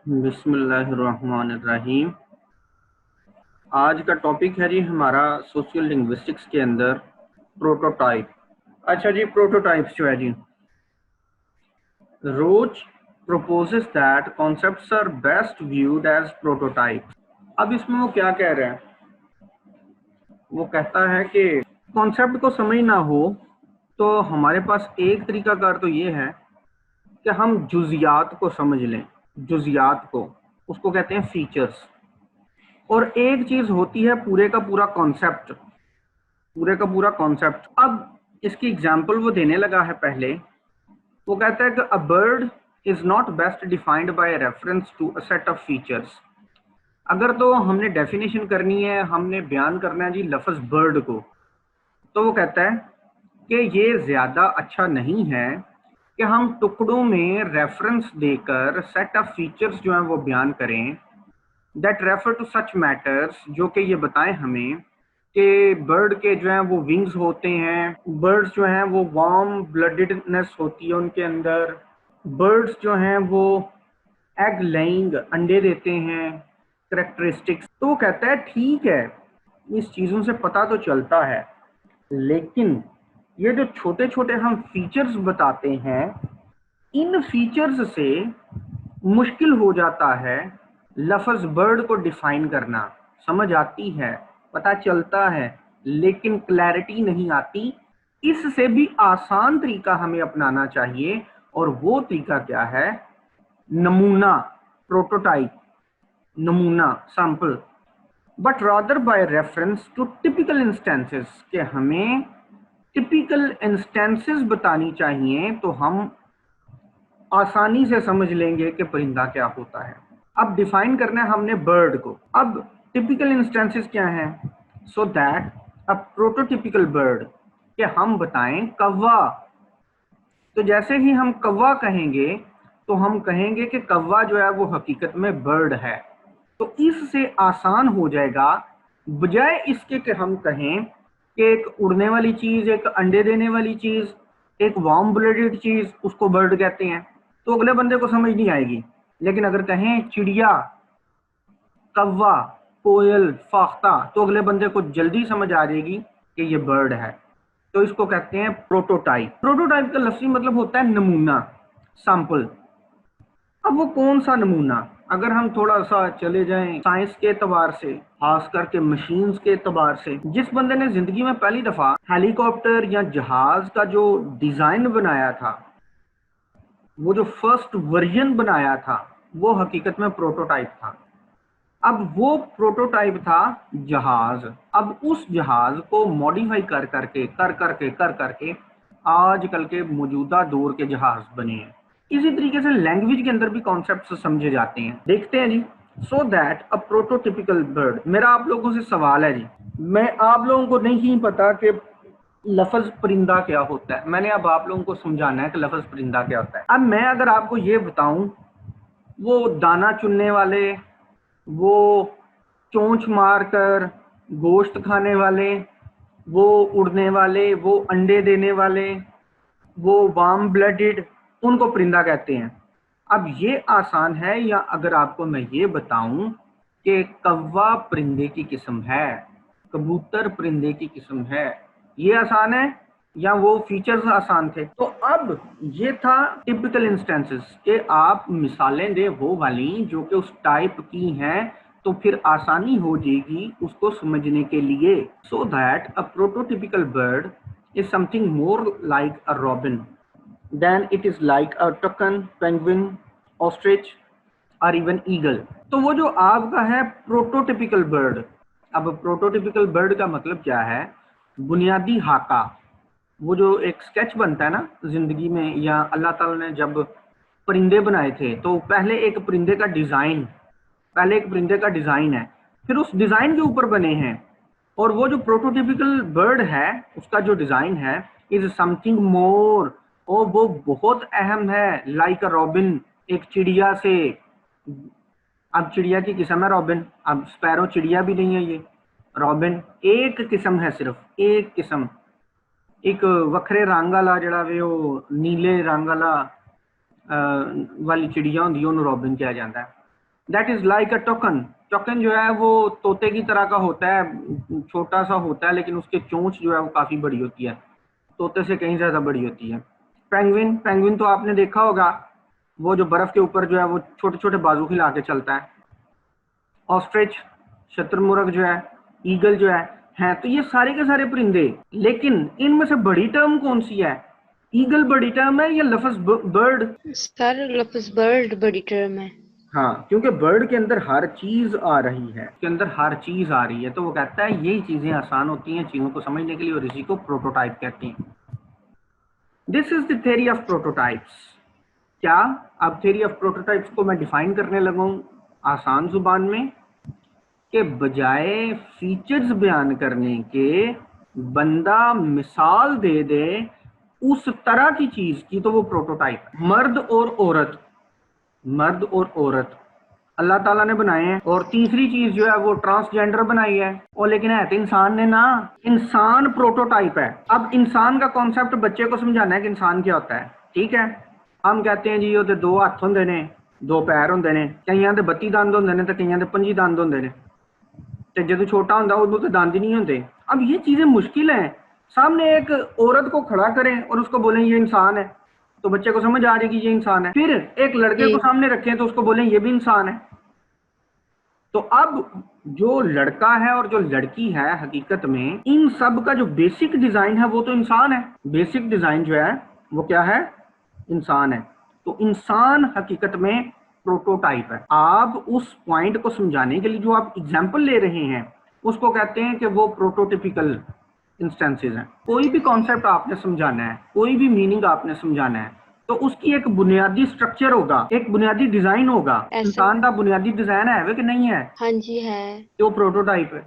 बिस्मिल्लाहिर्रहमानिर्रहीम। आज का टॉपिक है जी हमारा सोशल लिंग्विस्टिक्स के अंदर प्रोटोटाइप। अच्छा जी, प्रोटोटाइप्स जो है जी, रोज proposes that concepts are best viewed as prototypes। अब इसमें वो क्या कह रहे हैं? वो कहता है कि कॉन्सेप्ट को समझ ना हो तो हमारे पास एक तरीकाकार तो ये है कि हम जुजियात को समझ लें। जुजियात को, उसको कहते हैं फीचर्स। और एक चीज होती है पूरे का पूरा कॉन्सेप्ट। पूरे का पूरा कॉन्सेप्ट। अब इसकी एग्जांपल वो देने लगा है। पहले वो कहता है कि a bird is not best defined by reference to a set of features. अगर तो हमने डेफिनेशन करनी है, हमने बयान करना है जी लफ्ज बर्ड को, तो वो कहता है कि ये ज्यादा अच्छा नहीं है कि हम टुकड़ों में रेफरेंस देकर सेट ऑफ फीचर्स जो हैं वो बयान करें that refer to such matters, जो कि ये बताएं हमें कि बर्ड के जो हैं वो विंग्स होते हैं, बर्ड्स जो हैं वो वार्म ब्लडेडनेस होती है उनके अंदर, बर्ड्स जो हैं वो एग लेइंग अंडे देते हैं, करेक्टरिस्टिक्स। तो वो कहता है ठीक है, इस चीज़ों से पता तो चलता है, लेकिन ये जो छोटे छोटे हम फीचर्स बताते हैं, इन फीचर्स से मुश्किल हो जाता है लफ्ज बर्ड को डिफाइन करना। समझ आती है, पता चलता है, लेकिन क्लैरिटी नहीं आती। इससे भी आसान तरीका हमें अपनाना चाहिए, और वो तरीका क्या है? नमूना, प्रोटोटाइप, नमूना, sample. But rather by reference to typical instances, के हमें टिपिकल इंस्टेंसेस बतानी चाहिए तो हम आसानी से समझ लेंगे कि परिंदा क्या होता है। अब डिफाइन करना है हमने बर्ड को। अब टिपिकल इंस्टेंसेस क्या हैं? सो दैट अ प्रोटोटिपिकल बर्ड, कि हम बताएं कौवा। तो जैसे ही हम कौवा कहेंगे तो हम कहेंगे कि कौवा जो है वो हकीकत में बर्ड है। तो इससे आसान हो जाएगा, बजाय इसके कि हम कहें कि एक उड़ने वाली चीज, एक अंडे देने वाली चीज, एक वार्म ब्लडेड चीज, उसको बर्ड कहते हैं, तो अगले बंदे को समझ नहीं आएगी। लेकिन अगर कहें चिड़िया, कौवा, कोयल, फाख्ता, तो अगले बंदे को जल्दी समझ आ जाएगी कि ये बर्ड है। तो इसको कहते हैं प्रोटोटाइप। प्रोटोटाइप का लफ्ज़ी मतलब होता है नमूना, सैंपल। अब वो कौन सा नमूना? अगर हम थोड़ा सा चले जाएं साइंस के एतबार से, खास करके मशीन्स के एतबार से, जिस बंदे ने जिंदगी में पहली दफा हेलीकॉप्टर या जहाज का जो डिजाइन बनाया था, वो जो फर्स्ट वर्जन बनाया था, वो हकीकत में प्रोटोटाइप था। अब वो प्रोटोटाइप था जहाज। अब उस जहाज को मॉडिफाई कर करके आजकल के मौजूदा दौर के जहाज बने हैं। इसी तरीके से लैंग्वेज के अंदर भी कॉन्सेप्ट समझे जाते हैं। देखते हैं जी। सो दैट अ प्रोटोटिपिकल बर्ड। मेरा आप लोगों से सवाल है जी, मैं आप लोगों को नहीं पता कि लफ्ज परिंदा क्या होता है। मैंने अब आप लोगों को समझाना है कि लफ्ज परिंदा क्या होता है। अब मैं अगर आपको ये बताऊं, वो दाना चुनने वाले, वो चोंच मारकर गोश्त खाने वाले, वो उड़ने वाले, वो अंडे देने वाले, वो वार्म ब्लडेड, उनको परिंदा कहते हैं। अब ये आसान है, या अगर आपको मैं ये बताऊं कि कौवा परिंदे की किस्म है, कबूतर परिंदे की किस्म है, ये आसान है या वो फीचर्स आसान थे? तो अब ये था टिपिकल इंस्टेंसेस, कि आप मिसालें दे वो वाली जो कि उस टाइप की हैं, तो फिर आसानी हो जाएगी उसको समझने के लिए। So that a prototypical bird is something more like a robin than it is like a toucan, penguin, ostrich or even eagle। तो वो जो आपका है प्रोटोटिपिकल बर्ड। अब प्रोटोटिपिकल बर्ड का मतलब क्या है? बुनियादी हाका। वो जो एक स्केच बनता है ना जिंदगी में, या अल्लाह ताला ने जब परिंदे बनाए थे, तो पहले एक परिंदे का डिजाइन, पहले एक परिंदे का डिजाइन है, फिर उस डिजाइन के ऊपर बने हैं। और वो जो प्रोटोटिपिकल बर्ड है, उसका जो डिजाइन है, इज समथिंग मोर, और वो बहुत अहम है, लाइक अ रॉबिन, एक चिड़िया से। अब चिड़िया की किस्म है रॉबिन। अब स्पैरो चिड़िया भी नहीं है, ये रॉबिन एक किस्म है, सिर्फ एक किस्म। एक वखरे रंग वाला जड़ा वे, वो नीले रंग वाला वाली चिड़िया होंदी है, उन्हें रॉबिन कहा जाता है। That is like a token. Token जो है वो तोते की तरह का होता है, छोटा सा होता है, लेकिन उसकी चोंच जो है वो काफी बड़ी होती है, तोते से कहीं ज्यादा बड़ी होती है। पेंगुइन, पेंगुइन तो आपने देखा होगा, वो जो बर्फ के ऊपर जो है वो छोटे छोटे बाजू हिला के चलता है। ऑस्ट्रिच, शतुरमुर्ग जो है, ईगल जो है तो ये सारे के सारे परिंदे। लेकिन इनमें से बड़ी टर्म कौन सी है? ईगल बड़ी टर्म है या लफ्ज बर्ड? सर लफ्ज बर्ड बड़ी टर्म है। हाँ, क्योंकि बर्ड के अंदर हर चीज आ रही है, के अंदर हर चीज आ रही है, तो वो कहता है यही चीजें आसान होती हैं चीजों को समझने के लिए, और इसी को प्रोटोटाइप कहते हैं। This is the theory of prototypes. क्या अब थ्योरी ऑफ प्रोटोटाइप्स को मैं डिफाइन करने लगा हूं आसान जुबान में, के बजाय फीचर्स बयान करने के बंदा मिसाल दे दे उस तरह की चीज की, तो वो प्रोटोटाइप है। मर्द और औरत, मर्द और औरत अल्लाह ताला ने बनाए हैं, और तीसरी चीज जो है वो ट्रांसजेंडर बनाई है, और लेकिन है तो इंसान ने ना। इंसान प्रोटोटाइप है। अब इंसान का कॉन्सेप्ट बच्चे को समझाना है कि इंसान क्या होता है, ठीक है। हम कहते हैं जी ਉਹਦੇ दो हथ होंगे ने, दो पैर होंगे ने, कईयां दे 32 दंद होंगे ने ते कईयां दे 25 दंद होंगे ने, ते जो छोटा होंगे उदों तो दंद ही नहीं होंगे। अब ये चीजें मुश्किल है। सामने एक औरत को खड़ा करें और उसको बोलें ये इंसान है, तो बच्चे को समझ आ जाएगी ये इंसान है। फिर एक लड़के को जी सामने रखें तो उसको बोलें ये भी इंसान है। तो अब जो लड़का है और जो लड़की है, हकीकत में इन सब का जो बेसिक डिजाइन है वो तो इंसान है। बेसिक डिजाइन जो है वो क्या है? इंसान है। तो इंसान हकीकत में प्रोटोटाइप है। आप उस पॉइंट को समझाने के लिए जो आप एग्जाम्पल ले रहे हैं उसको कहते हैं कि वो प्रोटोटिपिकल इंस्टेंसेस हैं। कोई भी कॉन्सेप्ट आपने समझाना है, कोई भी मीनिंग आपने समझाना है, तो उसकी एक बुनियादी स्ट्रक्चर होगा, एक बुनियादी डिजाइन होगा। ऐसे। इंसान का बुनियादी डिजाइन है वे कि नहीं है? हाँ जी है। जो प्रोटोटाइप है।